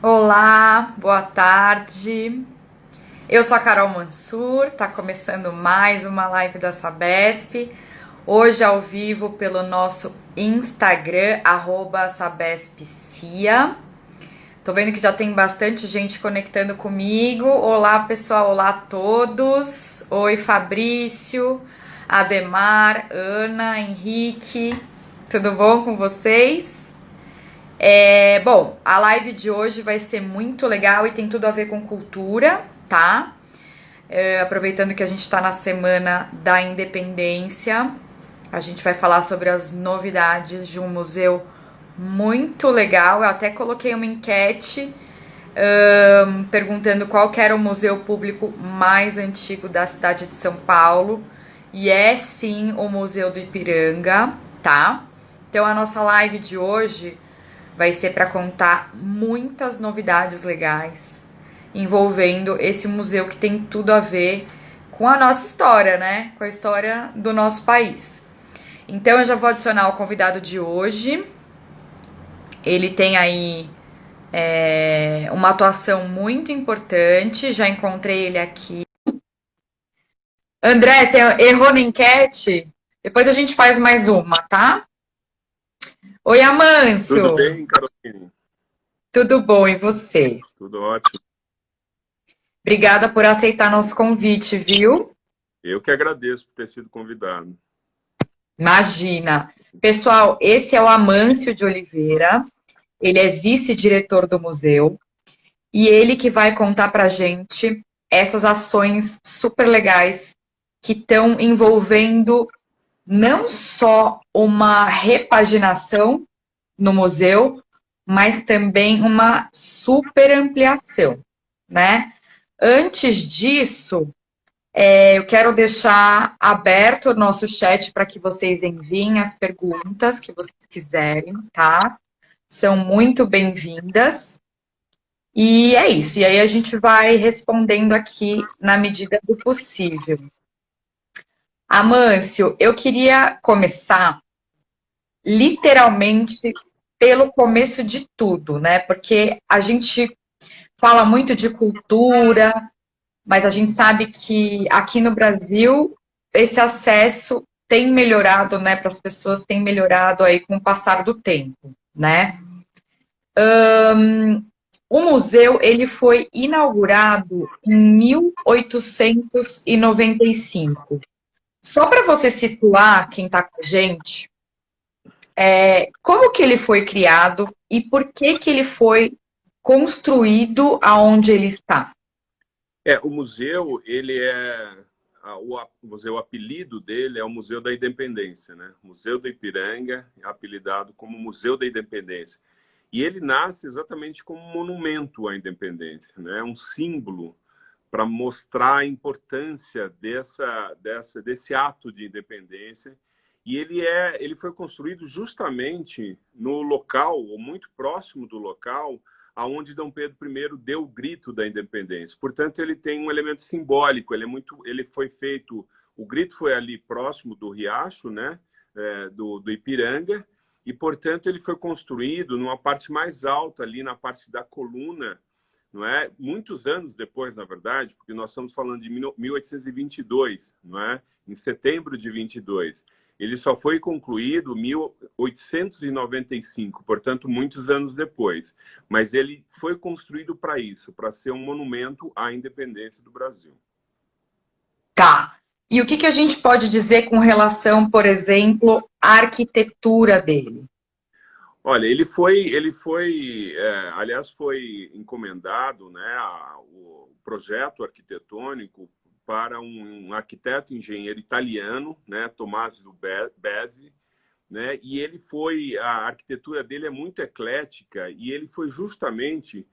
Olá, boa tarde. Eu sou a Carol Mansur, tá começando mais uma live da Sabesp. Hoje ao vivo pelo nosso Instagram, @sabespcia. Tô vendo que já tem bastante gente conectando comigo. Olá, pessoal, olá a todos. Oi, Fabrício, Ademar, Ana, Henrique. Tudo bom com vocês? Bom, a live de hoje vai ser muito legal e tem tudo a ver com cultura, tá? Aproveitando que a gente está na semana da independência, a gente vai falar sobre as novidades de um museu muito legal. Eu até coloquei uma enquete perguntando qual que era o museu público mais antigo da cidade de São Paulo. E é sim o Museu do Ipiranga, tá? Então a nossa live de hoje vai ser para contar muitas novidades legais envolvendo esse museu que tem tudo a ver com a nossa história, né? Com a história do nosso país. Então eu já vou adicionar o convidado de hoje. Ele tem aí uma atuação muito importante. Já encontrei ele aqui. André, você errou na enquete? Depois a gente faz mais uma, tá? Oi, Tudo Amâncio. bem, Caroline? Tudo bom, e você? Tudo ótimo. Obrigada por aceitar nosso convite, viu? Eu que agradeço por ter sido convidado. Imagina. Pessoal, esse é o Amâncio de Oliveira. Ele é vice-diretor do museu e ele que vai contar pra gente essas ações super legais que estão envolvendo não só uma repaginação no museu, mas também uma super ampliação, né? Antes disso, eu quero deixar aberto o nosso chat para que vocês enviem as perguntas que vocês quiserem, tá? São muito bem-vindas. E é isso. E aí a gente vai respondendo aqui na medida do possível. Amâncio, eu queria começar literalmente pelo começo de tudo, né? Porque a gente fala muito de cultura, mas a gente sabe que aqui no Brasil esse acesso tem melhorado, né, para as pessoas, tem melhorado aí com o passar do tempo, né? O museu ele foi inaugurado em 1895. Só para você situar quem está com a gente, como que ele foi criado e por que que ele foi construído aonde ele está? O museu, ele é o apelido dele é o Museu da Independência, né? Museu do Ipiranga, apelidado como Museu da Independência. E ele nasce exatamente como um monumento à independência, né? Um símbolo para mostrar a importância desse ato de independência. E ele foi construído justamente no local, ou muito próximo do local, aonde Dom Pedro I deu o grito da independência. Portanto, ele tem um elemento simbólico. Ele foi feito, o grito foi ali próximo do riacho, né, do Ipiranga, e portanto ele foi construído numa parte mais alta ali, na parte da coluna, não é? Muitos anos depois, na verdade, porque nós estamos falando de 1822, não é? Em setembro de 22. Ele só foi concluído em 1895, portanto, muitos anos depois. Mas ele foi construído para isso, para ser um monumento à independência do Brasil. Tá. E o que que a gente pode dizer com relação, por exemplo, à arquitetura dele? Olha, aliás, foi encomendado, né, o projeto arquitetônico para um arquiteto engenheiro italiano, né, Tommaso Bezzi, né, e a arquitetura dele é muito eclética e ele foi justamente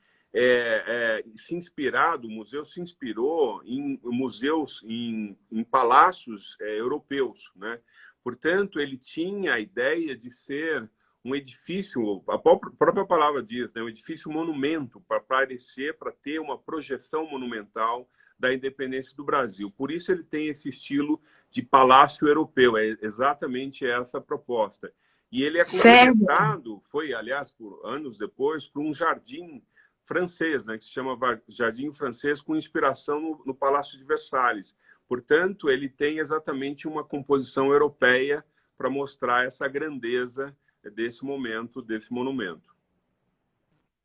o museu se inspirou em museus, em palácios europeus, né? Portanto, ele tinha a ideia de ser um edifício, a própria palavra diz, né, um edifício monumento, para parecer, para ter uma projeção monumental da independência do Brasil. Por isso ele tem esse estilo de palácio europeu, é exatamente essa a proposta. E ele é Sério? complementado, foi, aliás, por anos depois, por um jardim francês, né, que se chama Jardim Francês, com inspiração no Palácio de Versalhes. Portanto, ele tem exatamente uma composição europeia para mostrar essa grandeza desse momento, desse monumento.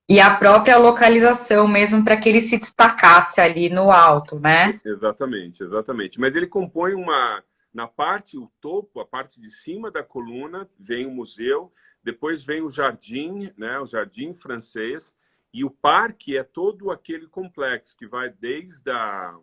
E a própria localização mesmo para que ele se destacasse ali no alto, né? Exatamente, exatamente. Mas ele compõe na parte, o topo, a parte de cima da coluna, vem o museu, depois vem o jardim, né, o Jardim Francês, e o parque é todo aquele complexo que vai desde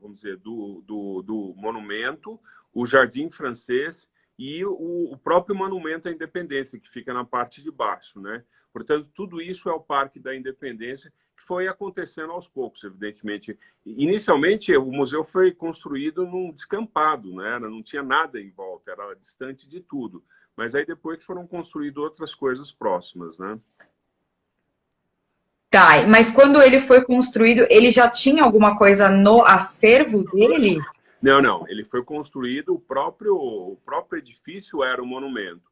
vamos dizer, do monumento, o Jardim Francês e o próprio Monumento à Independência, que fica na parte de baixo, né? Portanto, tudo isso é o Parque da Independência, que foi acontecendo aos poucos, evidentemente. Inicialmente, o museu foi construído num descampado, né? Não tinha nada em volta, era distante de tudo. Mas aí depois foram construídas outras coisas próximas, né? Tá, mas quando ele foi construído, ele já tinha alguma coisa no acervo dele? Não. Ele foi construído, o próprio edifício era um monumento.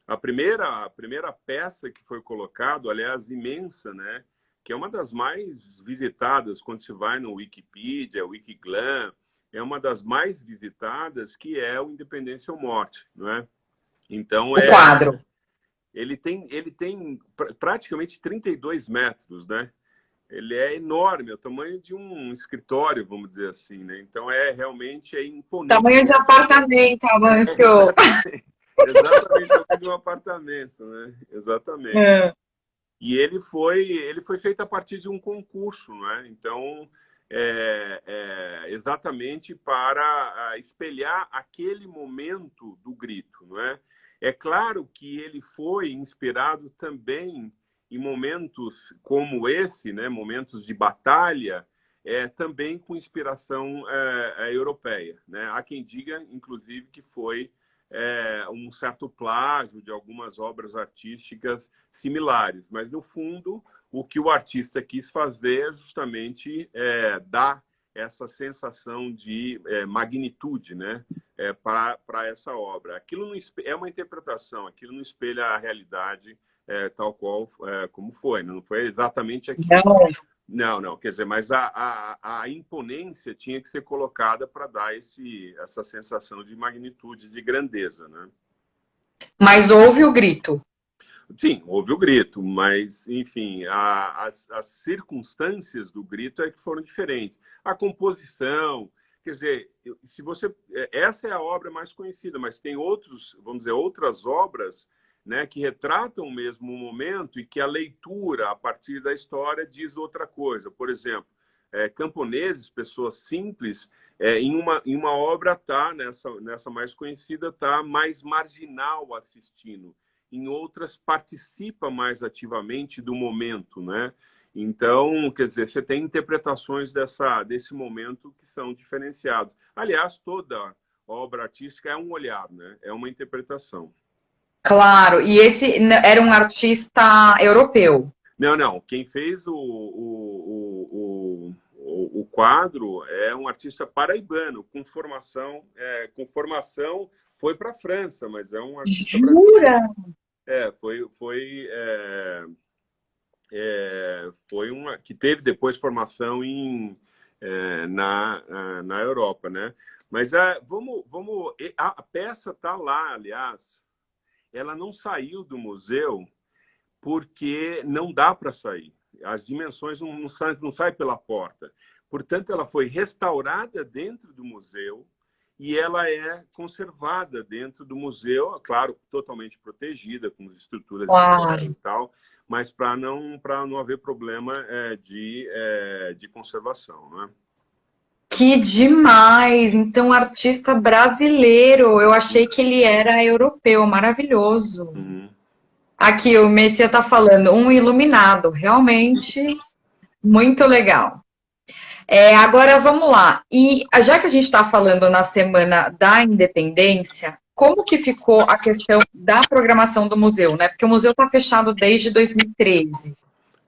A primeira peça que foi colocado, aliás, imensa, né? Que é uma das mais visitadas quando se vai no Wikipedia, Wikiglam, é uma das mais visitadas, que é o Independência ou Morte, não é? Então, O quadro. Ele tem praticamente 32 metros, né? Ele é enorme, é o tamanho de um escritório, vamos dizer assim, né? Então, realmente imponente. Tamanho de apartamento, Amâncio. Exatamente, o de um apartamento, né? Exatamente. É. E ele foi feito a partir de um concurso, né? Então, exatamente para espelhar aquele momento do grito, não é? É claro que ele foi inspirado também em momentos como esse, né? Momentos de batalha, também com inspiração europeia, né? Há quem diga, inclusive, que foi um certo plágio de algumas obras artísticas similares, mas no fundo o que o artista quis fazer é justamente dar essa sensação de magnitude, né, para essa obra. Aquilo não é uma interpretação, aquilo não espelha a realidade tal qual como foi, não foi exatamente aquilo. Não. Quer dizer, mas a imponência tinha que ser colocada para dar essa sensação de magnitude, de grandeza, né? Mas houve o grito. Sim, houve o grito, mas, enfim, as circunstâncias do grito que foram diferentes. A composição, quer dizer, essa é a obra mais conhecida, mas tem outras obras, né, que retratam o mesmo momento e que a leitura, a partir da história, diz outra coisa. Por exemplo, camponeses, pessoas simples, em uma obra nessa mais conhecida, está mais marginal assistindo. Em outras, participa mais ativamente do momento, né? Então, quer dizer, você tem interpretações desse momento que são diferenciados. Aliás, toda obra artística é um olhar, né? É uma interpretação. Claro, e esse era um artista europeu. Não. Quem fez o quadro é um artista paraibano, com formação foi para a França, mas é um artista Jura? foi uma que teve depois formação na Europa, né? Mas a peça está lá, aliás, ela não saiu do museu porque não dá para sair. As dimensões não saem pela porta. Portanto, ela foi restaurada dentro do museu e ela é conservada dentro do museu, claro, totalmente protegida, com as estruturas Claro. e tal, mas para não haver problema de conservação, né? Que demais! Então, artista brasileiro. Eu achei que ele era europeu. Maravilhoso. Uhum. Aqui, o Messia está falando, um iluminado. Realmente, muito legal. Agora, vamos lá. E já que a gente está falando na Semana da Independência, como que ficou a questão da programação do museu, né? Porque o museu está fechado desde 2013,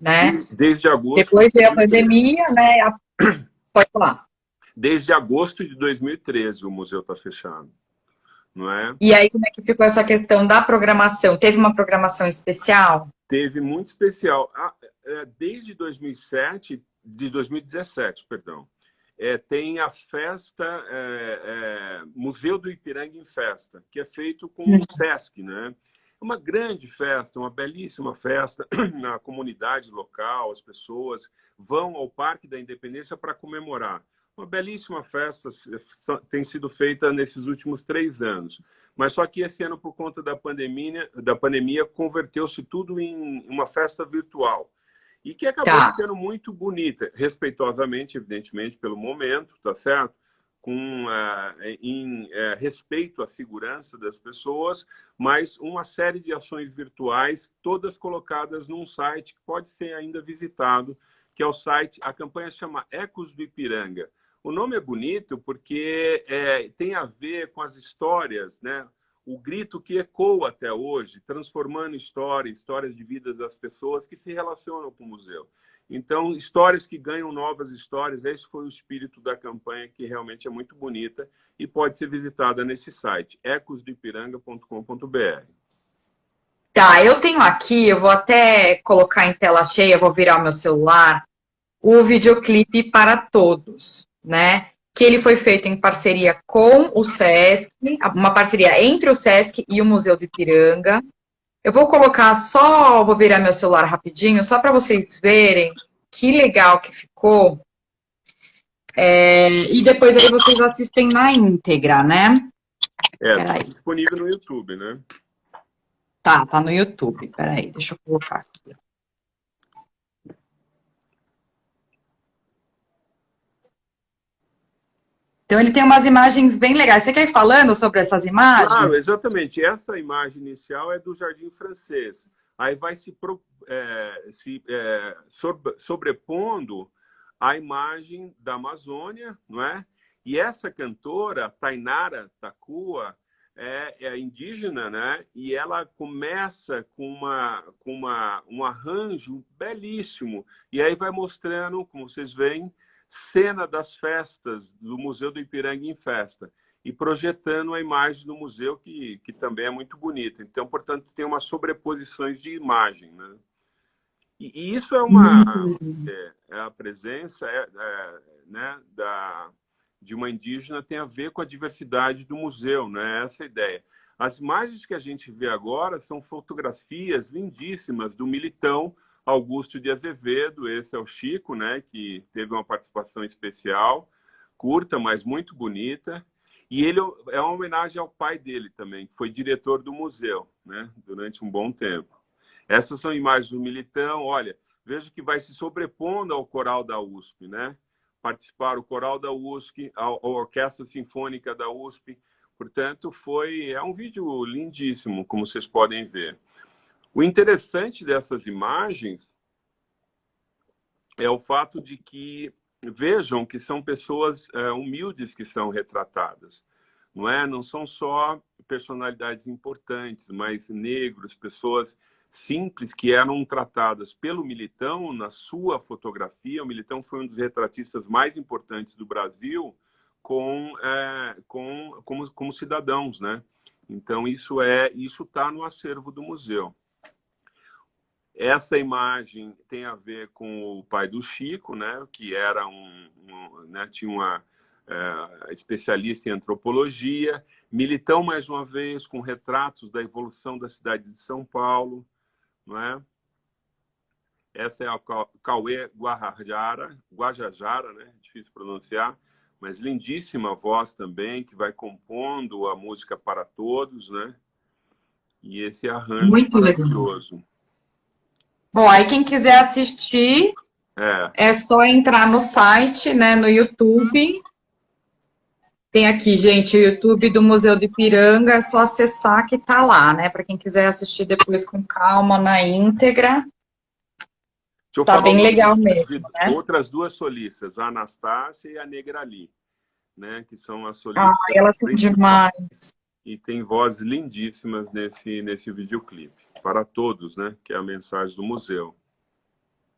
né? Desde agosto. Depois veio a pandemia, né? Pode falar. Desde agosto de 2013 o museu está fechado, não é? E aí, como é que ficou essa questão da programação? Teve uma programação especial? Teve muito especial. desde 2007, de 2017, perdão, tem a festa Museu do Ipiranga em Festa, que é feito com o Sesc, né? Uma grande festa, uma belíssima festa na comunidade local, as pessoas vão ao Parque da Independência para comemorar. Uma belíssima festa tem sido feita nesses últimos 3 anos. Mas só que esse ano, por conta da pandemia converteu-se tudo em uma festa virtual. E que acabou ficando muito bonita, respeitosamente, evidentemente, pelo momento, tá certo? Em respeito à segurança das pessoas, mas uma série de ações virtuais, todas colocadas num site que pode ser ainda visitado, que é o site, a campanha se chama Ecos do Ipiranga. O nome é bonito porque tem a ver com as histórias, né? O grito que ecoa até hoje, transformando histórias de vida das pessoas que se relacionam com o museu. Então, histórias que ganham novas histórias, esse foi o espírito da campanha, que realmente é muito bonita e pode ser visitada nesse site, ecosdoipiranga.com.br. Tá, eu tenho aqui, eu vou até colocar em tela cheia, vou virar o meu celular, o videoclipe Para Todos, né? Que ele foi feito em parceria com o Sesc, uma parceria entre o Sesc e o Museu do Ipiranga. Eu vou colocar vou virar meu celular rapidinho, só para vocês verem que legal que ficou. E depois aí vocês assistem na íntegra, né? Tá disponível no YouTube, né? Tá no YouTube. Peraí, deixa eu colocar aqui. Então ele tem umas imagens bem legais. Você quer ir falando sobre essas imagens? Claro, exatamente. Essa imagem inicial é do Jardim Francês. Aí vai sobrepondo a imagem da Amazônia, não é? E essa cantora, Tainara Tacuba, é indígena, né? E ela começa com um arranjo belíssimo. E aí vai mostrando, como vocês veem, cena das festas do Museu do Ipiranga em Festa e projetando a imagem do museu, que também é muito bonita. Então, portanto, tem umas sobreposições de imagem, né? E isso é a presença né, de uma indígena tem a ver com a diversidade do museu, né? Essa é a ideia. As imagens que a gente vê agora são fotografias lindíssimas do militão Augusto de Azevedo. Esse é o Chico, né, que teve uma participação especial, curta, mas muito bonita. E ele é uma homenagem ao pai dele também, que foi diretor do museu, né, durante um bom tempo. Essas são imagens do militão. Olha, veja que vai se sobrepondo ao coral da USP, né? Participaram o coral da USP, a Orquestra Sinfônica da USP. Portanto, é um vídeo lindíssimo, como vocês podem ver. O interessante dessas imagens é o fato de que vejam que são pessoas humildes que são retratadas. Não são só personalidades importantes, mas negros, pessoas simples que eram tratadas pelo Militão na sua fotografia. O Militão foi um dos retratistas mais importantes do Brasil como cidadãos, né? Então, isso está no acervo do museu. Essa imagem tem a ver com o pai do Chico, né, que era tinha uma especialista em antropologia. Militão, mais uma vez, com retratos da evolução da cidade de São Paulo. Não é? Essa é a Cauê Guajajara, né, difícil pronunciar, mas lindíssima voz também, que vai compondo a música Para Todos, né? E esse arranjo muito maravilhoso. Legal. Bom, aí quem quiser assistir, é só entrar no site, né, no YouTube. Tem aqui, gente, o YouTube do Museu do Ipiranga, é só acessar que tá lá, né? Para quem quiser assistir depois com calma, na íntegra. Tá bem legal mesmo, né? Outras 2 solistas, a Anastácia e a Negrali, né? Que são as solistas. Elas são demais. E tem vozes lindíssimas nesse videoclipe. Para Todos, né? Que é a mensagem do museu.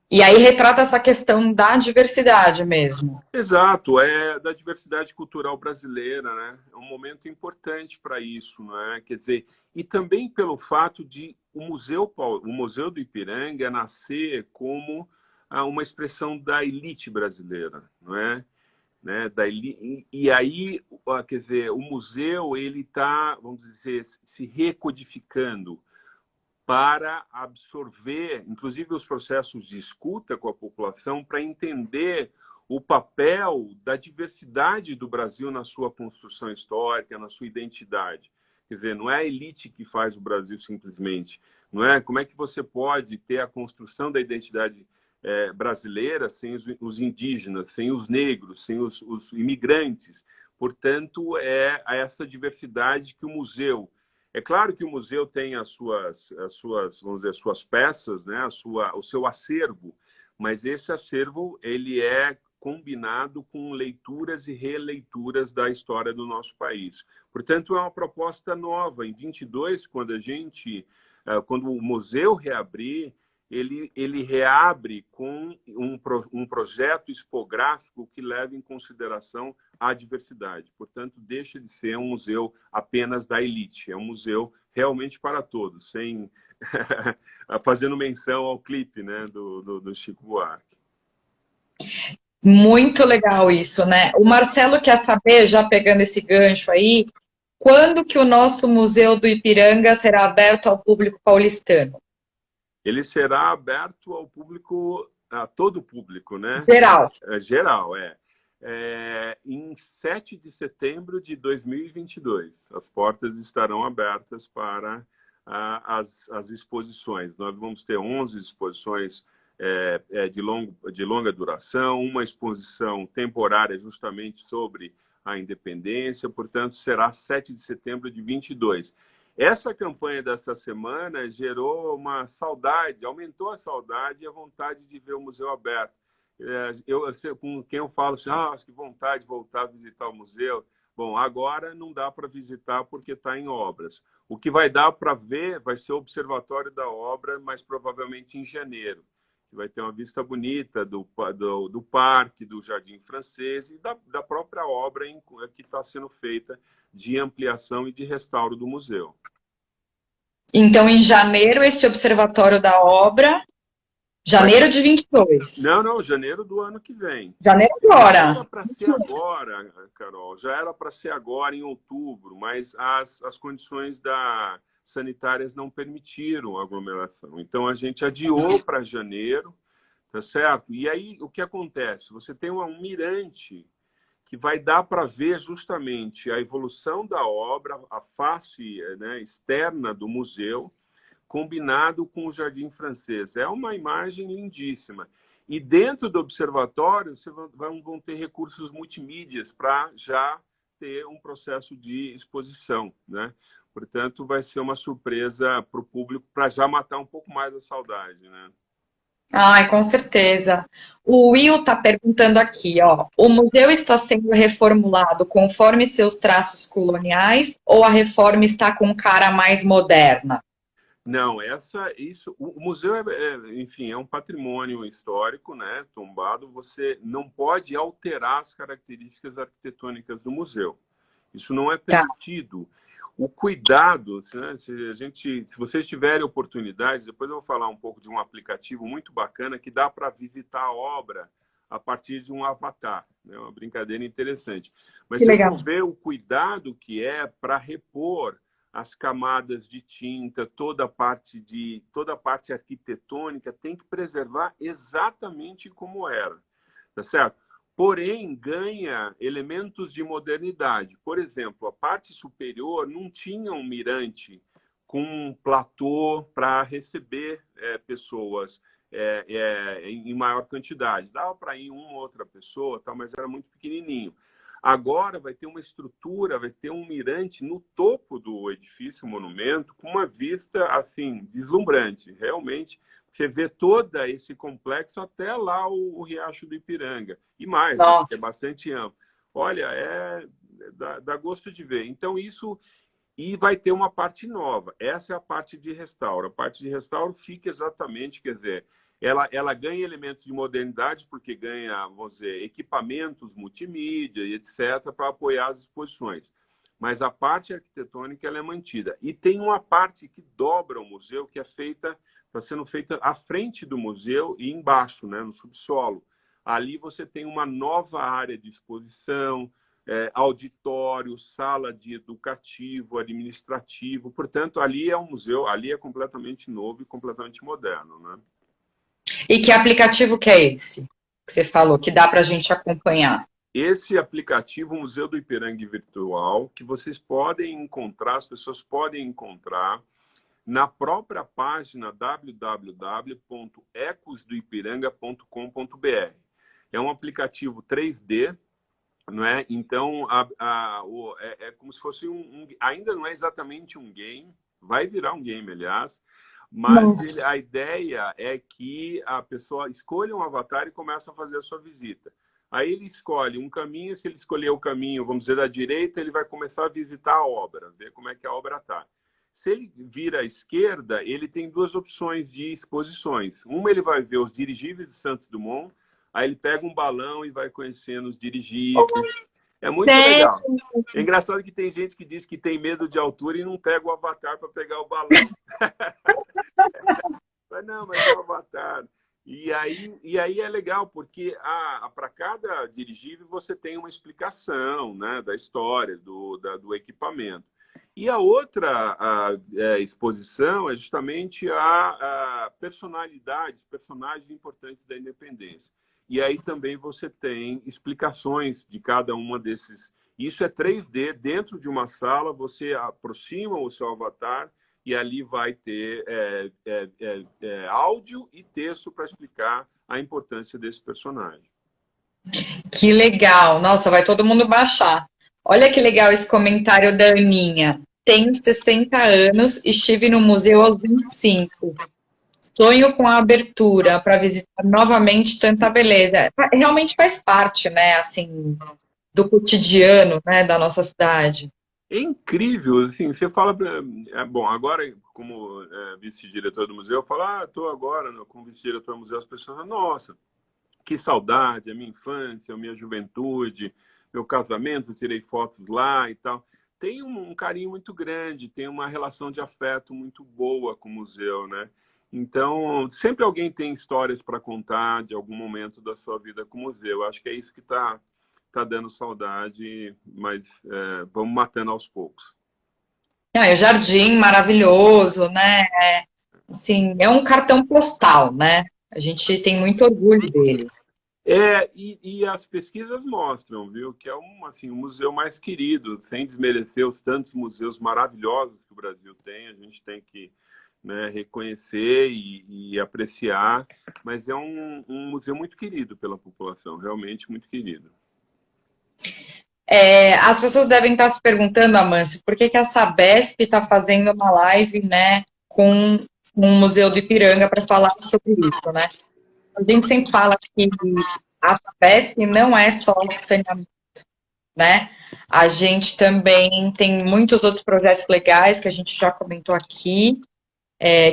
E aí retrata essa questão da diversidade mesmo. Exato, é da diversidade cultural brasileira, né? É um momento importante para isso, né? Quer dizer, e também pelo fato de o Museu do Ipiranga nascer como uma expressão da elite brasileira, não é? Né? E aí, quer dizer, o museu ele está, vamos dizer, se recodificando para absorver, inclusive, os processos de escuta com a população, para entender o papel da diversidade do Brasil na sua construção histórica, na sua identidade. Quer dizer, não é a elite que faz o Brasil simplesmente, não é? Como é que você pode ter a construção da identidade brasileira sem os indígenas, sem os negros, sem os imigrantes? Portanto, é essa diversidade que o museu é claro que o museu tem vamos dizer, as suas peças, né, o seu acervo, mas esse acervo ele é combinado com leituras e releituras da história do nosso país. Portanto, é uma proposta nova. Em 22, quando o museu reabrir, ele reabre com um projeto expográfico que leva em consideração a diversidade. Portanto, deixa de ser um museu apenas da elite, é um museu realmente para todos, sem fazendo menção ao clipe, né, do Chico Buarque. Muito legal isso, né? O Marcelo quer saber, já pegando esse gancho aí, quando que o nosso Museu do Ipiranga será aberto ao público paulistano? Ele será aberto ao público, a todo o público, né? Geral. Geral, em 7 de setembro de 2022. As portas estarão abertas para as exposições. Nós vamos ter 11 exposições de longa duração, uma exposição temporária justamente sobre a independência, portanto, será 7 de setembro de 22. Essa campanha dessa semana gerou uma saudade, aumentou a saudade e a vontade de ver o museu aberto. Com quem eu falo assim, acho que vontade de voltar a visitar o museu. Bom, agora não dá para visitar porque está em obras. O que vai dar para ver vai ser o observatório da obra, mas provavelmente em janeiro. Vai ter uma vista bonita do parque, do Jardim Francês e da própria obra que está sendo feita de ampliação e de restauro do museu. Então, em janeiro, esse observatório da obra, janeiro de 22. Não, janeiro do ano que vem. Janeiro Já agora. era para ser agora, Carol, já era para ser agora em outubro, mas as condições sanitárias não permitiram a aglomeração. Então a gente adiou para janeiro, tá certo? E aí o que acontece? Você tem um mirante que vai dar para ver justamente a evolução da obra, a face, né, externa do museu, combinado com o Jardim Francês. É uma imagem lindíssima. E dentro do observatório, vão ter recursos multimídias para já ter um processo de exposição, né? Portanto, vai ser uma surpresa para o público, para já matar um pouco mais a saudade, né? Ai, com certeza. O Will está perguntando aqui, ó, o museu está sendo reformulado conforme seus traços coloniais ou a reforma está com cara mais moderna? Não, o museu enfim, é um patrimônio histórico, né, tombado. Você não pode alterar as características arquitetônicas do museu. Isso não é Tá. permitido. O cuidado, né, se vocês tiverem oportunidade, depois eu vou falar um pouco de um aplicativo muito bacana que dá para visitar a obra a partir de um avatar, né, uma brincadeira interessante. Mas vocês vão ver o cuidado que é para repor as camadas de tinta, toda a parte arquitetônica tem que preservar exatamente como era, tá certo? Porém, ganha elementos de modernidade. Por exemplo, a parte superior não tinha um mirante com um platô para receber pessoas em maior quantidade. Dava para ir uma ou outra pessoa, mas era muito pequenininho. Agora vai ter uma estrutura, vai ter um mirante no topo do edifício, monumento, com uma vista assim deslumbrante. Realmente, você vê todo esse complexo até lá o Riacho do Ipiranga. E mais, né, é bastante amplo. Olha, dá gosto de ver. Então, isso... E vai ter uma parte nova. Essa é a parte de restauro. A parte de restauro fica exatamente, quer dizer, ela ganha elementos de modernidade porque ganha, vamos dizer, equipamentos multimídia e etc. para apoiar as exposições. Mas a parte arquitetônica ela é mantida. E tem uma parte que dobra o museu, que está sendo feita à frente do museu e embaixo, né, no subsolo. Ali você tem uma nova área de exposição, auditório, sala de educativo, administrativo. Portanto, ali é um museu, ali é completamente novo e completamente moderno, né? E que aplicativo que é esse? Que você falou, que dá para a gente acompanhar? Esse aplicativo Museu do Ipiranga Virtual, que vocês podem encontrar, as pessoas podem encontrar na própria página www.ecosdoipiranga.com.br. É um aplicativo 3D, não é? Então, é como se fosse ainda não é exatamente um game, vai virar um game, aliás, mas a ideia é que a pessoa escolha um avatar e começa a fazer a sua visita. Aí ele escolhe um caminho, se ele escolher o caminho, vamos dizer, da direita, ele vai começar a visitar a obra, ver como é que a obra está. Se ele vira à esquerda, ele tem duas opções de exposições. Uma, ele vai ver os dirigíveis de Santos Dumont, aí ele pega um balão e vai conhecendo os dirigíveis. É muito legal. É engraçado que tem gente que diz que tem medo de altura e não pega o avatar para pegar o balão. Mas não, mas é o avatar. E aí é legal, porque para cada dirigível você tem uma explicação, né, da história, do equipamento. E a outra exposição é justamente a personagens importantes da independência. E aí também você tem explicações de cada uma desses. Isso é 3D, dentro de uma sala, você aproxima o seu avatar e ali vai ter áudio e texto para explicar a importância desse personagem. Que legal! Nossa, vai todo mundo baixar. Olha que legal esse comentário da Aninha. Tenho 60 anos, estive no museu aos 25. Sonho com a abertura para visitar novamente tanta beleza. Realmente faz parte, né, assim, do cotidiano, né, da nossa cidade. É incrível, assim, você fala... bom, agora, como vice-diretor do museu, eu falo, estou agora como vice-diretor do museu, as pessoas falam, nossa, que saudade, a minha infância, a minha juventude, meu casamento, eu tirei fotos lá e tal. Tem um carinho muito grande, tem uma relação de afeto muito boa com o museu, né? Então, sempre alguém tem histórias para contar de algum momento da sua vida com o museu. Acho que é isso que está dando saudade, mas vamos matando aos poucos. O jardim maravilhoso, né? Assim, é um cartão postal, né? A gente tem muito orgulho dele. E as pesquisas mostram, viu, que é o museu mais querido, sem desmerecer os tantos museus maravilhosos que o Brasil tem, a gente tem que, né, reconhecer e apreciar, mas é um museu muito querido pela população, realmente muito querido. As pessoas devem estar se perguntando, Amâncio, por que a Sabesp está fazendo uma live, né, com o Museu do Ipiranga para falar sobre isso, né? A gente sempre fala que a Sabesp não é só saneamento, né? A gente também tem muitos outros projetos legais que a gente já comentou aqui,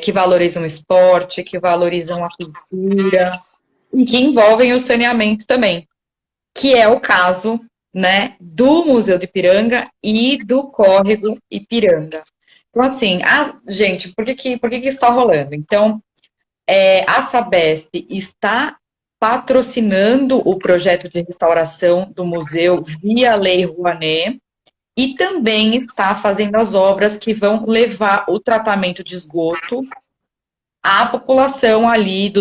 que valorizam o esporte, que valorizam a cultura e que envolvem o saneamento também, que é o caso, né, do Museu do Ipiranga e do Córrego Ipiranga. Então, assim, gente, por que isso está rolando? Então, a Sabesp está patrocinando o projeto de restauração do museu via Lei Rouanet e também está fazendo as obras que vão levar o tratamento de esgoto à população ali,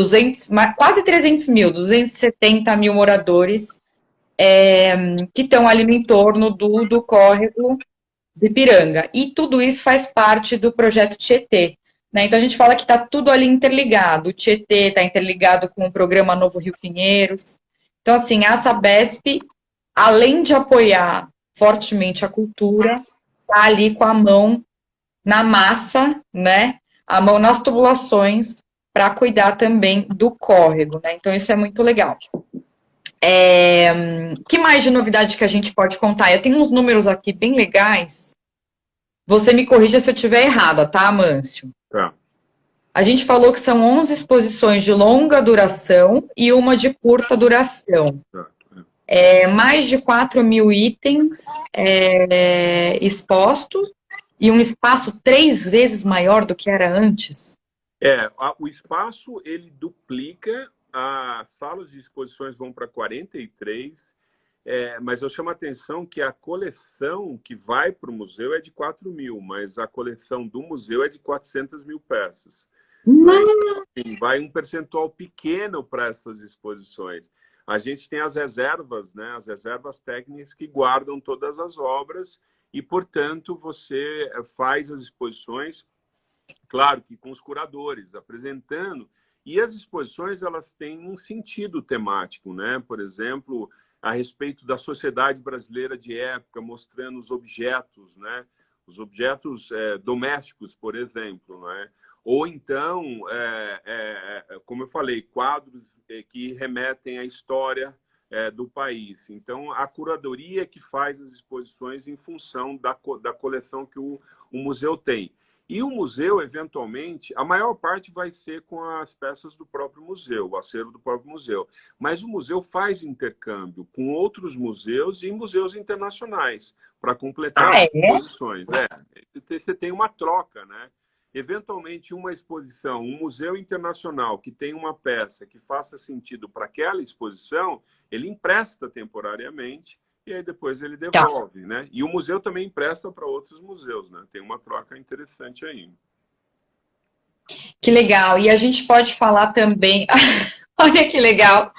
quase 300 mil, 270 mil moradores que estão ali no entorno do córrego do Ipiranga. E tudo isso faz parte do projeto Tietê. Né? Então, a gente fala que está tudo ali interligado. O Tietê está interligado com o programa Novo Rio Pinheiros. Então, assim, a Sabesp, além de apoiar fortemente a cultura, está ali com a mão na massa, né? A mão nas tubulações, para cuidar também do córrego. Né? Então, isso é muito legal. Que mais de novidade que a gente pode contar? Eu tenho uns números aqui bem legais. Você me corrija se eu estiver errada, tá, Amâncio? Tá. A gente falou que são 11 exposições de longa duração e uma de curta duração. Mais de 4.000 itens expostos e um espaço 3 vezes maior do que era antes. O espaço ele duplica, as salas de exposições vão para 43, mas eu chamo a atenção que a coleção que vai para o museu é de 4.000, mas a coleção do museu é de 400.000 peças. Vai um percentual pequeno para essas exposições. A gente tem as reservas, né? As reservas técnicas que guardam todas as obras e, portanto, você faz as exposições, claro que com os curadores, apresentando. E as exposições, elas têm um sentido temático, né? Por exemplo, a respeito da sociedade brasileira de época, mostrando os objetos, né? Os objetos domésticos, por exemplo, né? Ou então, como eu falei, quadros que remetem à história do país. Então, a curadoria que faz as exposições em função da coleção que o museu tem. E o museu, eventualmente, a maior parte vai ser com as peças do próprio museu, o acervo do próprio museu. Mas o museu faz intercâmbio com outros museus e museus internacionais para completar as exposições. Você tem uma troca, né? Eventualmente, uma exposição, um museu internacional que tem uma peça que faça sentido para aquela exposição, ele empresta temporariamente e aí depois ele devolve, né? E o museu também empresta para outros museus, né? Tem uma troca interessante aí. Que legal. E a gente pode falar também... Olha que legal.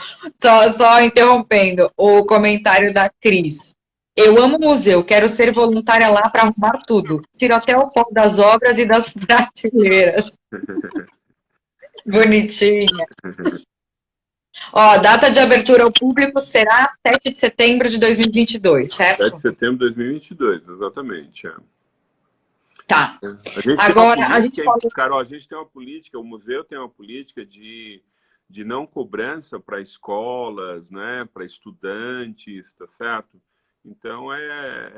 Só interrompendo o comentário da Cris. Eu amo o museu, quero ser voluntária lá para arrumar tudo. Tiro até o pó das obras e das prateleiras. Bonitinha. Ó, data de abertura ao público será 7 de setembro de 2022, certo? 7 de setembro de 2022, exatamente. Tá. Carol, a gente tem uma política, o museu tem uma política de não cobrança para escolas, né, para estudantes, tá certo? Então,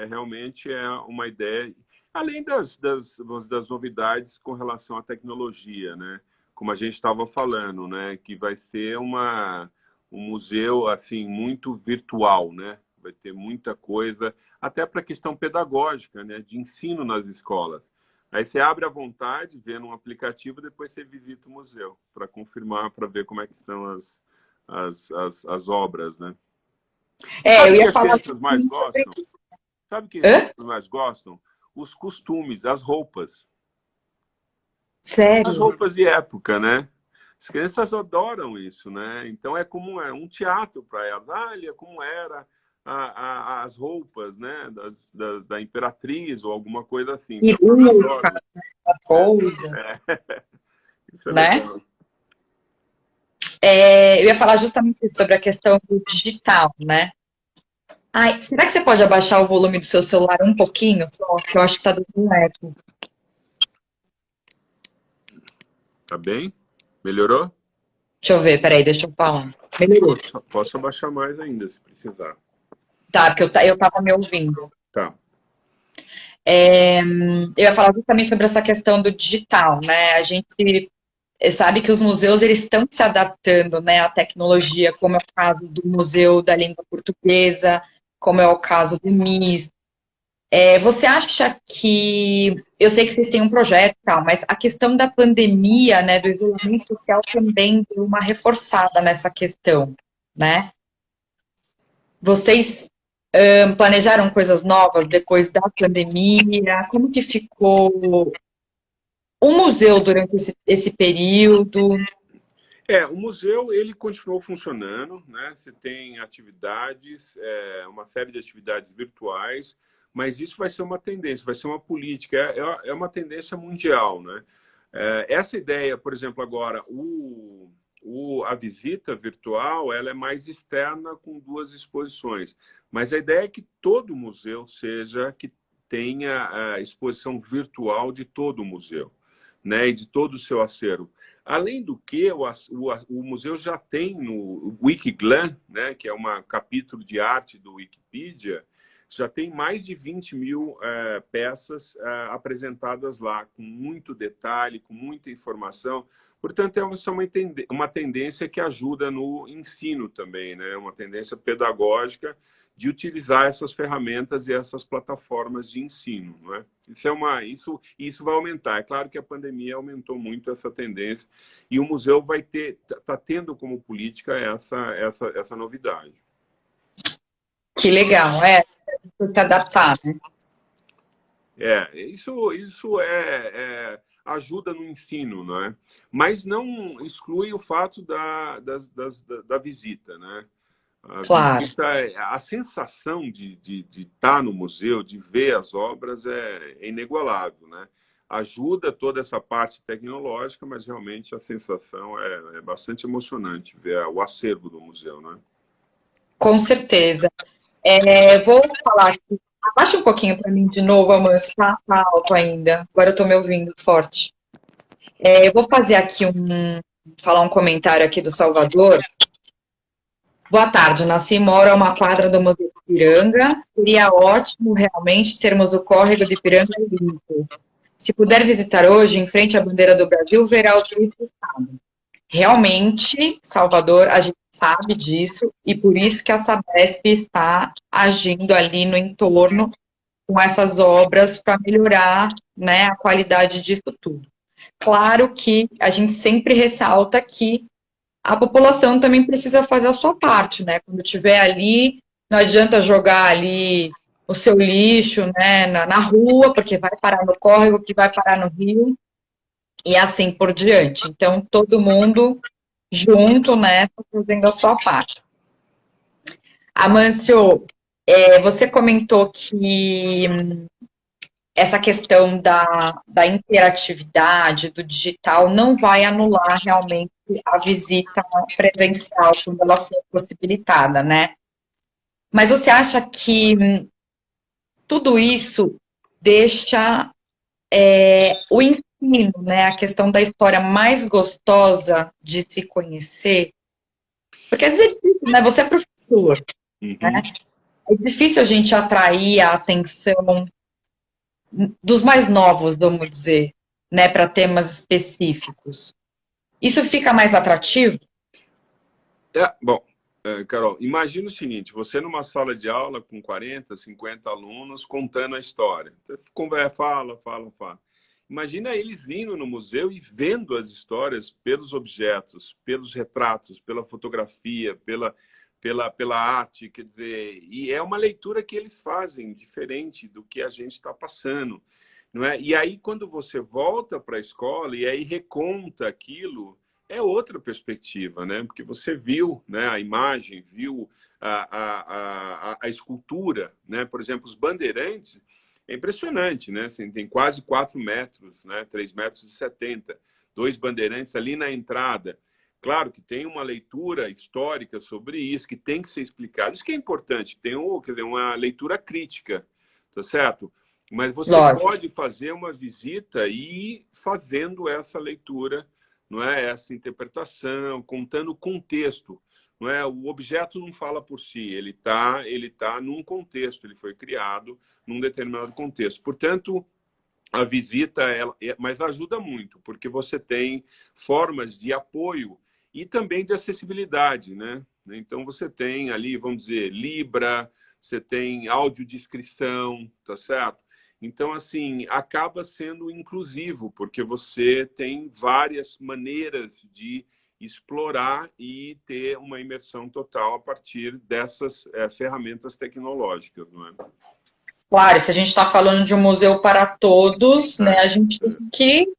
realmente uma ideia, além das novidades com relação à tecnologia, né? Como a gente estava falando, né? Que vai ser um museu, assim, muito virtual, né? Vai ter muita coisa, até para a questão pedagógica, né? De ensino nas escolas. Aí você abre à vontade, vê num aplicativo, depois você visita o museu, para confirmar, para ver como é que estão as obras, né? Eu ia falar... Sabe o que as pessoas mais gostam? Os costumes, as roupas. Sério? As roupas de época, né? As crianças adoram isso, né? Então é como um teatro para elas. Olha como era as roupas, né? Da imperatriz ou alguma coisa assim. Peruca, as coisas. Isso é né? legal. Eu ia falar justamente sobre a questão do digital, né? Ai, será que você pode abaixar o volume do seu celular um pouquinho só? Que eu acho que tá dando um eco. Tá bem? Melhorou? Deixa eu ver, peraí, deixa eu falar. Melhorou. Posso abaixar mais ainda, se precisar. Tá, porque eu tava me ouvindo. Tá. Eu ia falar justamente sobre essa questão do digital, né? A gente sabe que os museus eles estão se adaptando, né, à tecnologia, como é o caso do Museu da Língua Portuguesa, como é o caso do MIS. Você acha que... Eu sei que vocês têm um projeto e tal, mas a questão da pandemia, né, do isolamento social também deu uma reforçada nessa questão, né? Vocês planejaram coisas novas depois da pandemia? Como que ficou o museu durante esse período? O museu, ele continuou funcionando, né? Você tem atividades, uma série de atividades virtuais, mas isso vai ser uma tendência, vai ser uma política, é uma tendência mundial, né? Essa ideia, por exemplo, agora, a visita virtual, ela é mais externa com 2 exposições, mas a ideia é que todo museu que tenha a exposição virtual de todo o museu, né? E de todo o seu acervo. Além do que, o museu já tem no Wikiglan, né, que é um capítulo de arte do Wikipedia, já tem mais de 20 mil peças apresentadas lá, com muito detalhe, com muita informação. Portanto, é uma tendência que ajuda no ensino também, né? Uma tendência pedagógica de utilizar essas ferramentas e essas plataformas de ensino, não é? Isso vai aumentar. É claro que a pandemia aumentou muito essa tendência e o museu está tendo como política essa novidade. Que legal, se adaptar, né? Isso ajuda no ensino, não é? Mas não exclui o fato da visita, né? Claro. A sensação de estar no museu, de ver as obras, é inigualável, né? Ajuda toda essa parte tecnológica, mas realmente a sensação é bastante emocionante ver o acervo do museu, né? Com certeza. Vou falar aqui. Abaixa um pouquinho para mim de novo, Amâncio. Tá alto ainda. Agora eu estou me ouvindo forte. Eu vou fazer aqui falar um comentário aqui do Salvador. Boa tarde, nasci e moro a uma quadra do Museu de Ipiranga. Seria ótimo realmente termos o córrego de Ipiranga limpo. Se puder visitar hoje, em frente à bandeira do Brasil, verá o que isso estado. Realmente, Salvador, a gente sabe disso e por isso que a Sabesp está agindo ali no entorno com essas obras para melhorar, né, a qualidade disso tudo. Claro que a gente sempre ressalta que a população também precisa fazer a sua parte, né? Quando estiver ali, não adianta jogar ali o seu lixo, né, na rua, porque vai parar no córrego, que vai parar no rio, e assim por diante. Então, todo mundo junto, né, fazendo a sua parte. Amâncio, você comentou que essa questão da interatividade, do digital, não vai anular realmente a visita presencial quando ela for possibilitada, né? Mas você acha que tudo isso deixa o ensino, né, a questão da história mais gostosa de se conhecer? Porque às vezes é difícil, né? Você é professor, né? É difícil a gente atrair a atenção dos mais novos, vamos dizer, né, para temas específicos. Isso fica mais atrativo? Bom, Carol, imagina o seguinte, você numa sala de aula com 40, 50 alunos contando a história. Fala. Imagina eles vindo no museu e vendo as histórias pelos objetos, pelos retratos, pela fotografia, pela arte, quer dizer, e é uma leitura que eles fazem diferente do que a gente está passando, não é? E aí quando você volta para a escola e aí reconta aquilo, é outra perspectiva, né? Porque você viu, né, a imagem, viu a escultura, né? Por exemplo, os bandeirantes, é impressionante, né? Assim, tem quase 4 metros, né? 3,70 m, 2 bandeirantes ali na entrada. Claro que tem uma leitura histórica sobre isso, que tem que ser explicado. Isso que é importante, tem quer dizer, uma leitura crítica, tá certo? Mas você pode fazer uma visita e ir fazendo essa leitura, não é? Essa interpretação, contando o contexto. Não é? O objeto não fala por si, ele tá num contexto, ele foi criado num determinado contexto. Portanto, a visita, mas ajuda muito, porque você tem formas de apoio e também de acessibilidade, né? Então, você tem ali, vamos dizer, Libra, você tem audiodescrição, tá certo? Então, assim, acaba sendo inclusivo, porque você tem várias maneiras de explorar e ter uma imersão total a partir dessas ferramentas tecnológicas, não é? Claro, se a gente está falando de um museu para todos, né, a gente tem que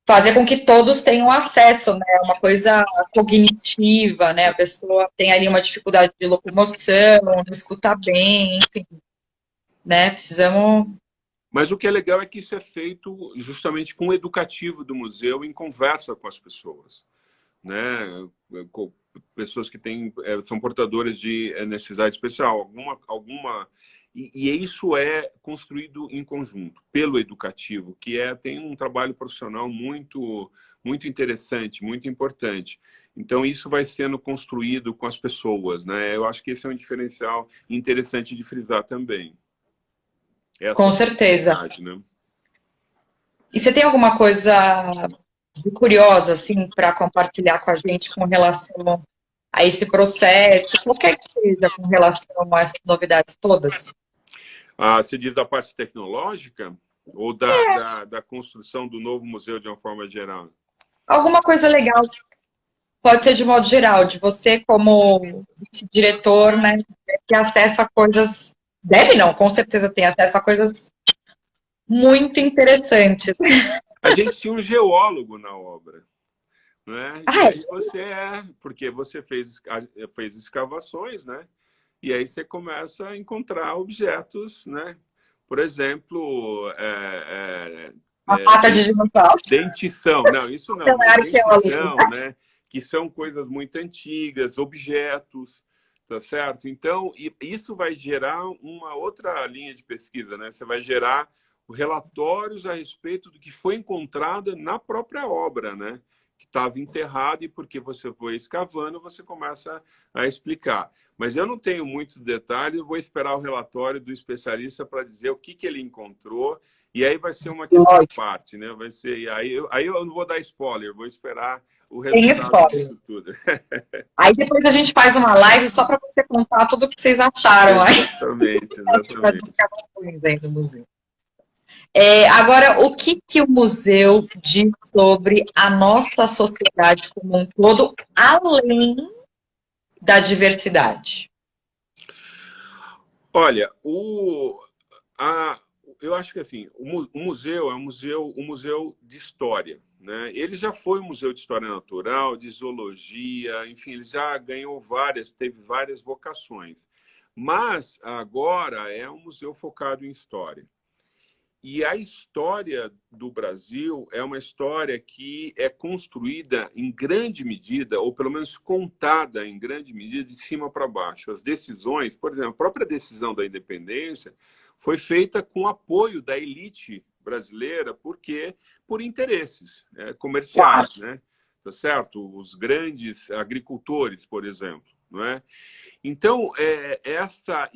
fazer com que todos tenham acesso, né, uma coisa cognitiva, né, a pessoa tem ali uma dificuldade de locomoção, não escuta bem, enfim, né, precisamos... Mas o que é legal é que isso é feito justamente com o educativo do museu em conversa com as pessoas, né, com pessoas que são portadoras de necessidade especial, alguma e isso é construído em conjunto pelo educativo, que tem um trabalho profissional muito muito interessante, muito importante. Então, isso vai sendo construído com as pessoas, né? Eu acho que esse é um diferencial interessante de frisar também. Essa Com certeza. proximidade, né? E você tem alguma coisa de curiosa, assim, para compartilhar com a gente com relação a esse processo, qualquer que seja com relação a essas novidades todas? Ah, você diz da parte tecnológica ou da construção do novo museu de uma forma geral? Alguma coisa legal, pode ser de modo geral, de você como diretor, né, que acessa a coisas, deve não, com certeza tem acesso a coisas muito interessantes. A gente tinha um geólogo na obra, né? E Ai, aí porque você fez escavações, né? E aí você começa a encontrar objetos, né? Por exemplo, uma pata de dinossauro, dentição. Não, isso não, não é mas arqueólogo. dentição, né? Que são coisas muito antigas, objetos, tá certo? Então, isso vai gerar uma outra linha de pesquisa, né? Você vai gerar relatórios a respeito do que foi encontrado na própria obra, né? Que estava enterrado e porque você foi escavando, você começa a explicar. Mas eu não tenho muitos detalhes, eu vou esperar o relatório do especialista para dizer o que ele encontrou, e aí vai ser uma questão à parte, né? Vai ser, aí eu não vou dar spoiler, vou esperar o Tem resultado spoiler. disso tudo. Aí depois a gente faz uma live só para você contar tudo o que vocês acharam aí Exatamente, das exatamente. escavações aí do museu. Agora, o que, que o museu diz sobre a nossa sociedade como um todo, além da diversidade? Olha, eu acho que assim, o museu é um museu de história, né? Ele já foi um museu de história natural, de zoologia, enfim, ele já ganhou teve várias vocações. Mas agora é um museu focado em história. E a história do Brasil é uma história que é construída em grande medida, ou pelo menos contada em grande medida, de cima para baixo. As decisões, por exemplo, a própria decisão da independência foi feita com apoio da elite brasileira, porque por interesses comerciais, né? Tá certo? Os grandes agricultores, por exemplo, não é? Então, essa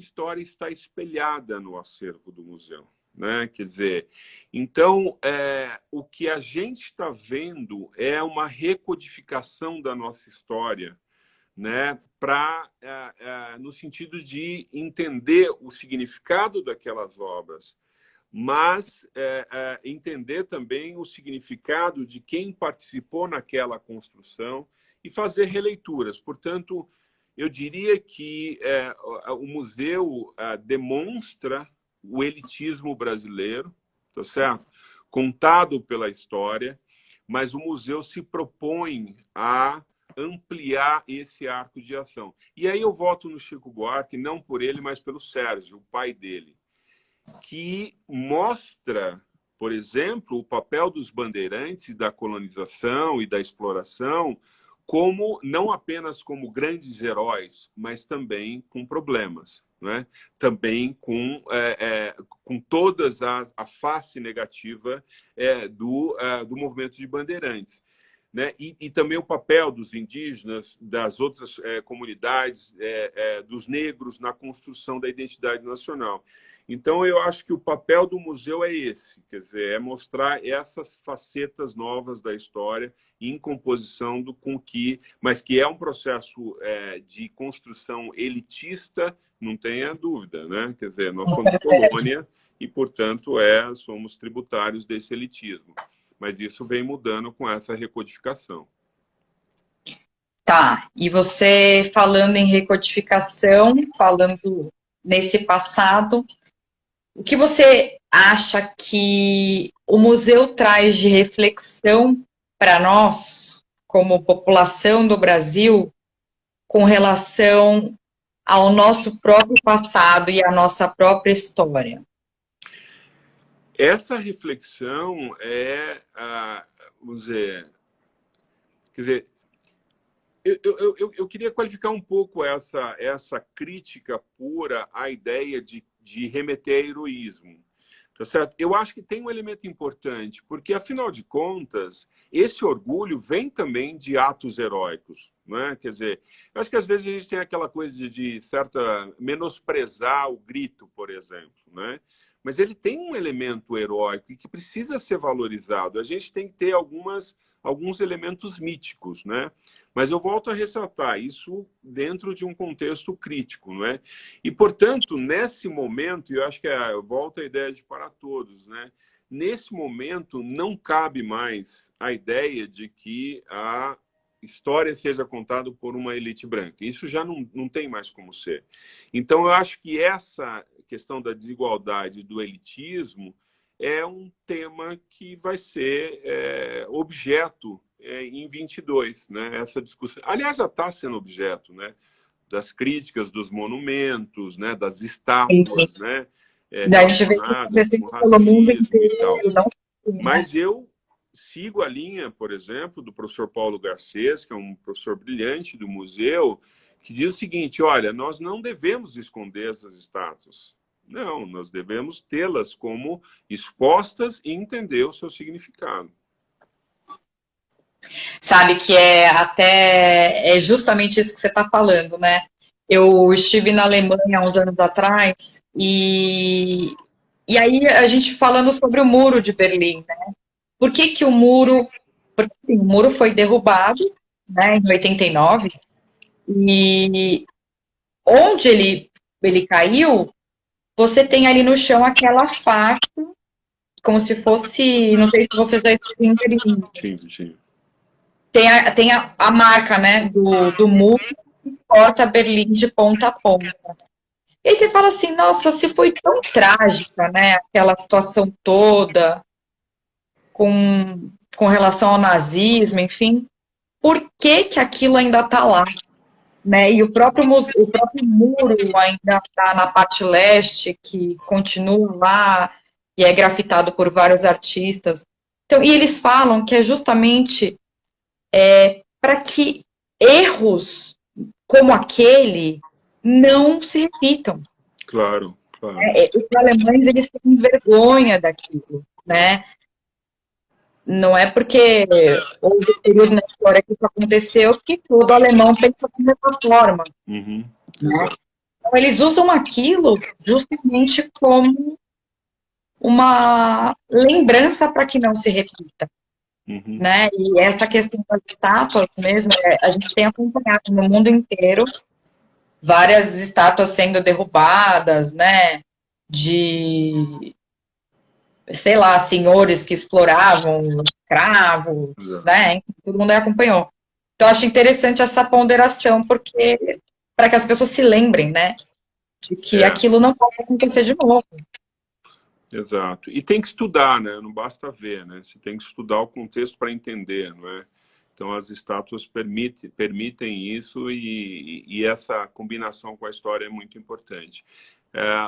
história está espelhada no acervo do museu. Né? Quer dizer, então, o que a gente está vendo é uma recodificação da nossa história, né? No sentido de entender o significado daquelas obras, mas entender também o significado de quem participou naquela construção e fazer releituras. Portanto, eu diria que o museu demonstra o elitismo brasileiro, tá certo? Contado pela história, mas o museu se propõe a ampliar esse arco de ação. E aí eu volto no Chico Buarque, não por ele, mas pelo Sérgio, o pai dele, que mostra, por exemplo, o papel dos bandeirantes da colonização e da exploração como não apenas como grandes heróis, mas também com problemas, né? Também com todas a face negativa do movimento de bandeirantes. Né? E também o papel dos indígenas, das outras comunidades, dos negros na construção da identidade nacional. Então, eu acho que o papel do museu é esse, quer dizer, é mostrar essas facetas novas da história em composição mas que é um processo de construção elitista, não tenha dúvida, né? Quer dizer, nós somos colônia e, portanto, somos tributários desse elitismo. Mas isso vem mudando com essa recodificação. Tá, e você falando em recodificação, falando nesse passado, o que você acha que o museu traz de reflexão para nós, como população do Brasil, com relação ao nosso próprio passado e à nossa própria história? Essa reflexão vamos dizer, quer dizer, eu queria qualificar um pouco essa crítica pura à ideia de remeter a heroísmo. Tá certo? Eu acho que tem um elemento importante, porque, afinal de contas, esse orgulho vem também de atos heróicos, né? Quer dizer, eu acho que às vezes a gente tem aquela coisa de certa menosprezar o grito, por exemplo, né? Mas ele tem um elemento heróico e que precisa ser valorizado. A gente tem que ter alguns elementos míticos, né? Mas eu volto a ressaltar isso dentro de um contexto crítico, não é? E, portanto, nesse momento, eu acho que volta a ideia de para todos, né? Nesse momento, não cabe mais a ideia de que a história seja contada por uma elite branca. Isso já não tem mais como ser. Então, eu acho que essa questão da desigualdade, do elitismo, é um tema que vai ser objeto em 22, né? Essa discussão. Aliás, já está sendo objeto, né? Das críticas dos monumentos, né? Das estátuas, né? A gente vê isso Relacionadas com acontecendo pelo mundo racismo e tal. inteiro, não, né? Mas eu sigo a linha, por exemplo, do professor Paulo Garcês, que é um professor brilhante do museu, que diz o seguinte: olha, nós não devemos esconder essas estátuas. Não, nós devemos tê-las como expostas e entender o seu significado. Sabe que é justamente isso que você está falando, né? Eu estive na Alemanha há uns anos atrás e aí a gente falando sobre o muro de Berlim, né? Por que que o muro... Porque assim, o muro foi derrubado, né, em 89 e onde ele caiu, você tem ali no chão aquela faixa, como se fosse... Não sei se você já esteve em Berlim. Sim, sim. Tem a marca, né, do muro que corta Berlim de ponta a ponta. E aí você fala assim, nossa, se foi tão trágica, né, aquela situação toda com relação ao nazismo, enfim, por que que aquilo ainda está lá? Né? E o próprio muro ainda está na parte leste, que continua lá e é grafitado por vários artistas. Então, e eles falam que é justamente para que erros como aquele não se repitam. Claro, claro. Os alemães, eles têm vergonha daquilo, né? Não é porque houve um período na história que isso aconteceu que todo alemão pensa da mesma forma. Uhum, Né? exato. Então, eles usam aquilo justamente como uma lembrança para que não se repita. Uhum. Né? E essa questão das estátuas mesmo, a gente tem acompanhado no mundo inteiro várias estátuas sendo derrubadas, né? De, sei lá, senhores que exploravam escravos, Exato. né? Todo mundo acompanhou. Então, eu acho interessante essa ponderação, porque para que as pessoas se lembrem, né? De que aquilo não pode acontecer de novo. Exato. E tem que estudar, né? Não basta ver, né? Você tem que estudar o contexto para entender, não é? Então, as estátuas permitem isso e essa combinação com a história é muito importante.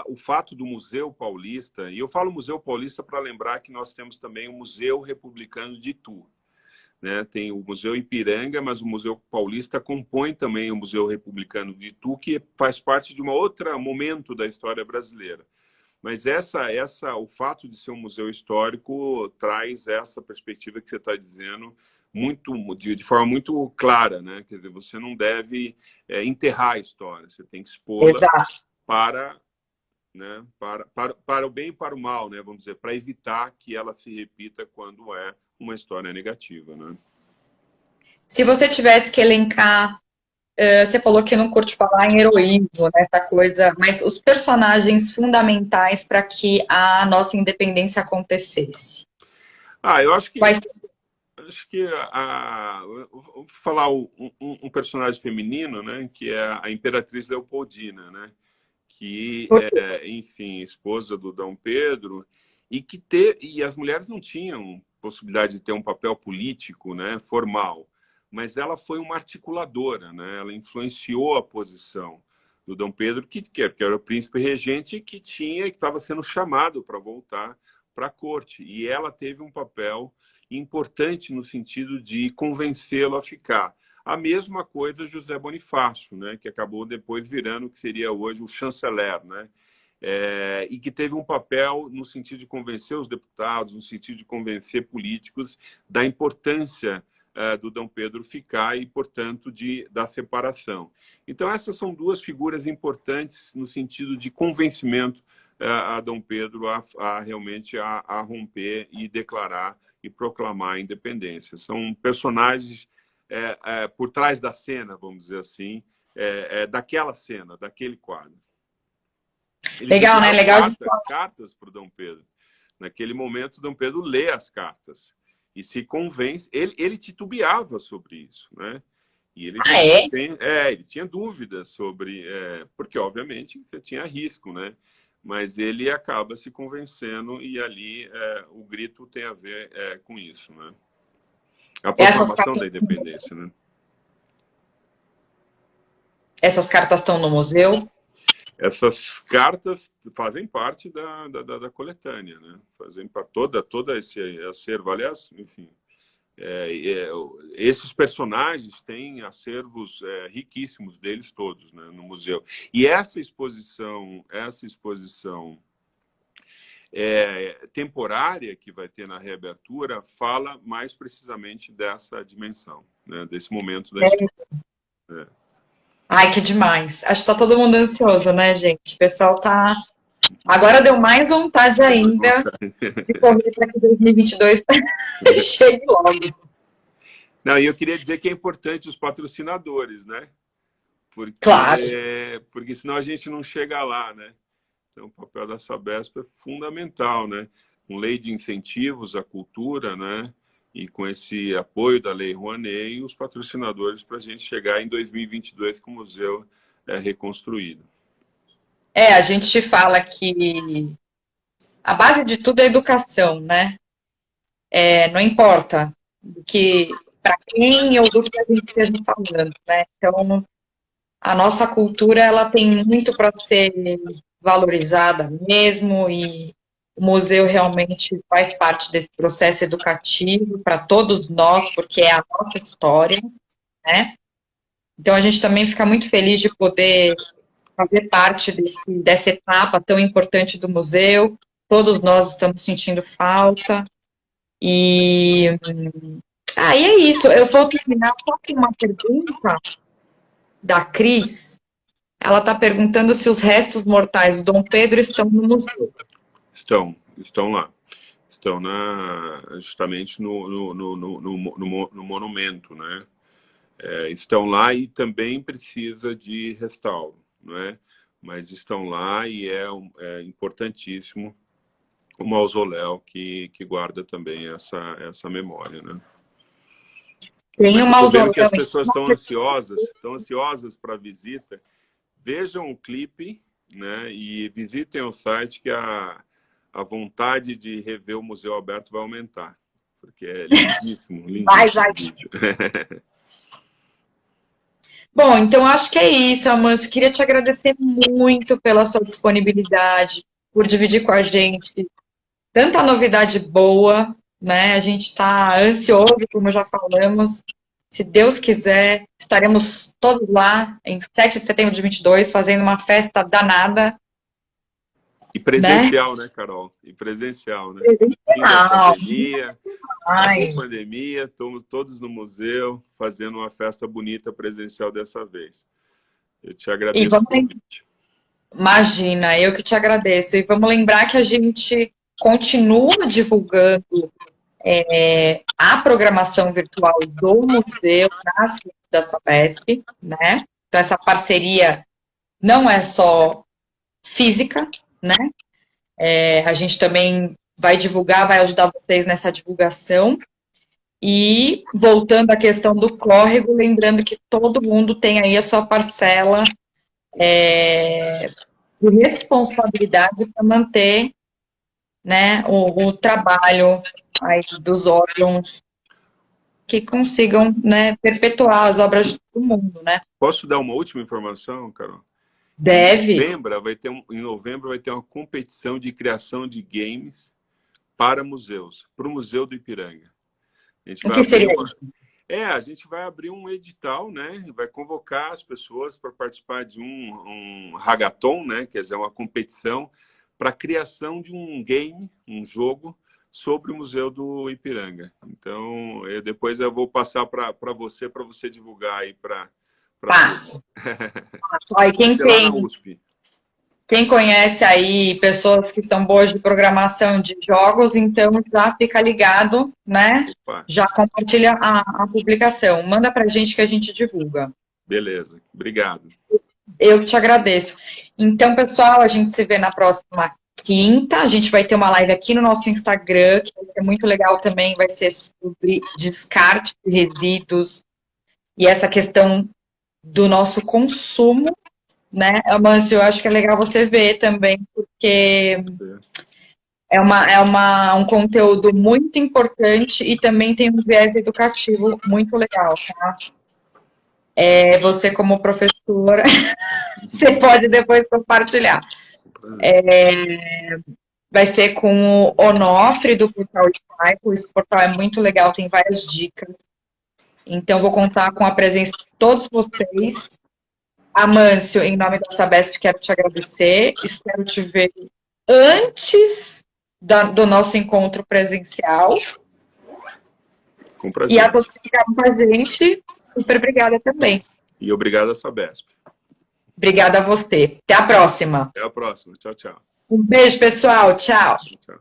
O fato do Museu Paulista, e eu falo Museu Paulista para lembrar que nós temos também o Museu Republicano de Itu. Né? Tem o Museu Ipiranga, mas o Museu Paulista compõe também o Museu Republicano de Itu, que faz parte de um outro momento da história brasileira. Mas o fato de ser um museu histórico traz essa perspectiva que você está dizendo de forma muito clara, né? Quer dizer, você não deve enterrar a história, você tem que expô-la para, né, para o bem e para o mal, né? Vamos dizer, para evitar que ela se repita quando é uma história negativa, né? Se você tivesse que elencar, você falou que não curte falar em heroísmo, nessa coisa, mas os personagens fundamentais para que a nossa independência acontecesse. Eu acho que Quais... vou falar um personagem feminino, né, que é a Imperatriz Leopoldina, né, que é, enfim, esposa do Dom Pedro e as mulheres não tinham possibilidade de ter um papel político, né, formal, mas ela foi uma articuladora, né, ela influenciou a posição do Dom Pedro, que era o príncipe regente que estava sendo chamado para voltar para a corte, e ela teve um papel importante no sentido de convencê-lo a ficar. A mesma coisa José Bonifácio, né, que acabou depois virando o que seria hoje o chanceler, né? e que teve um papel no sentido de convencer os deputados, no sentido de convencer políticos da importância do Dom Pedro ficar e, portanto, da separação. Então, essas são duas figuras importantes no sentido de convencimento a Dom Pedro realmente a romper e declarar e proclamar a independência. São personagens por trás da cena, vamos dizer assim, daquela cena, daquele quadro. Ele Legal, né? Legal. Cartas para o Dom Pedro. Naquele momento, Dom Pedro lê as cartas e se convence. Ele titubeava sobre isso, né? E ele ele tinha dúvidas sobre, porque obviamente você tinha risco, né? Mas ele acaba se convencendo e ali o grito tem a ver com isso, né? A proclamação da independência, né? Essas cartas estão no museu? Essas cartas fazem parte da coletânea, né? Fazem parte toda esse acervo. Aliás, enfim, esses personagens têm acervos riquíssimos deles todos, né, no museu. E essa exposição temporária que vai ter na reabertura fala mais precisamente dessa dimensão, né, desse momento da história. Ai, que demais. Acho que tá todo mundo ansioso, né, gente? O pessoal tá... Agora deu mais vontade ainda de correr para que 2022 chegue logo. Não, e eu queria dizer que é importante os patrocinadores, né? Claro. Porque senão a gente não chega lá, né? Então, o papel da Sabesp é fundamental, né? Com lei de incentivos à cultura, né? E com esse apoio da Lei Rouanet e os patrocinadores para a gente chegar em 2022 com o museu reconstruído. A gente fala que a base de tudo é a educação, né? Não importa para quem ou do que a gente esteja falando, né? Então, a nossa cultura ela tem muito para ser valorizada mesmo, e o museu realmente faz parte desse processo educativo para todos nós, porque é a nossa história, né? Então, a gente também fica muito feliz de poder fazer parte dessa etapa tão importante do museu. Todos nós estamos sentindo falta. E é isso. Eu vou terminar só com uma pergunta da Cris. Ela está perguntando se os restos mortais do Dom Pedro estão no museu. Estão lá. Estão justamente no monumento, né? Estão lá e também precisa de restauro, não é? Mas estão lá e é importantíssimo o mausoléu que guarda também essa memória, né? Tem um mausoléu que as pessoas estão ansiosas para a visita. Vejam o clipe, né? E visitem o site, que a vontade de rever o museu aberto vai aumentar, porque é lindíssimo, lindíssimo vídeo. Bom, então acho que é isso, Amâncio. Queria te agradecer muito pela sua disponibilidade, por dividir com a gente tanta novidade boa, né? A gente está ansioso, como já falamos. Se Deus quiser, estaremos todos lá em 7 de setembro de 22, fazendo uma festa danada. E presencial, né, Carol? E presencial, né? Presencial. Pandemia, estamos todos no museu, fazendo uma festa bonita presencial dessa vez. Eu te agradeço o convite. Imagina, eu que te agradeço. E vamos lembrar que a gente continua divulgando a programação virtual do museu nas redes da Sabesp, né? Então, essa parceria não é só física, né? A gente também vai divulgar, vai ajudar vocês nessa divulgação. E, voltando à questão do córrego, lembrando que todo mundo tem aí a sua parcela de responsabilidade para manter, né, o trabalho aí dos órgãos que consigam, né, perpetuar as obras do mundo, né? Posso dar uma última informação, Carol? Deve. Em novembro vai ter uma competição de criação de games para museus, para o Museu do Ipiranga. A gente O que seria isso? A gente vai abrir um edital, né? Vai convocar as pessoas para participar de um hackathon, né? Quer dizer, uma competição para a criação de um game, um jogo, sobre o Museu do Ipiranga. Então, depois eu vou passar para você divulgar aí para... Passo. Aí, quem conhece aí pessoas que são boas de programação de jogos, então já fica ligado, né? Opa. Já compartilha a publicação. Manda pra gente que a gente divulga. Beleza, obrigado. Eu que te agradeço. Então, pessoal, a gente se vê na próxima quinta. A gente vai ter uma live aqui no nosso Instagram, que vai ser muito legal também, vai ser sobre descarte de resíduos e essa questão do nosso consumo, né, Amâncio? Eu acho que é legal você ver também, porque é um conteúdo muito importante e também tem um viés educativo muito legal, tá? Você como professora, você pode depois compartilhar. Vai ser com o Onofre, do portal Skype. Esse portal é muito legal, tem várias dicas. Então, vou contar com a presença de todos vocês. Amâncio, em nome da Sabesp, quero te agradecer. Espero te ver antes do nosso encontro presencial. Com prazer. E a todos que ficaram com a gente, super obrigada também. E obrigado a Sabesp. Obrigada a você. Até a próxima. Até a próxima. Tchau, tchau. Um beijo, pessoal. Tchau. Tchau.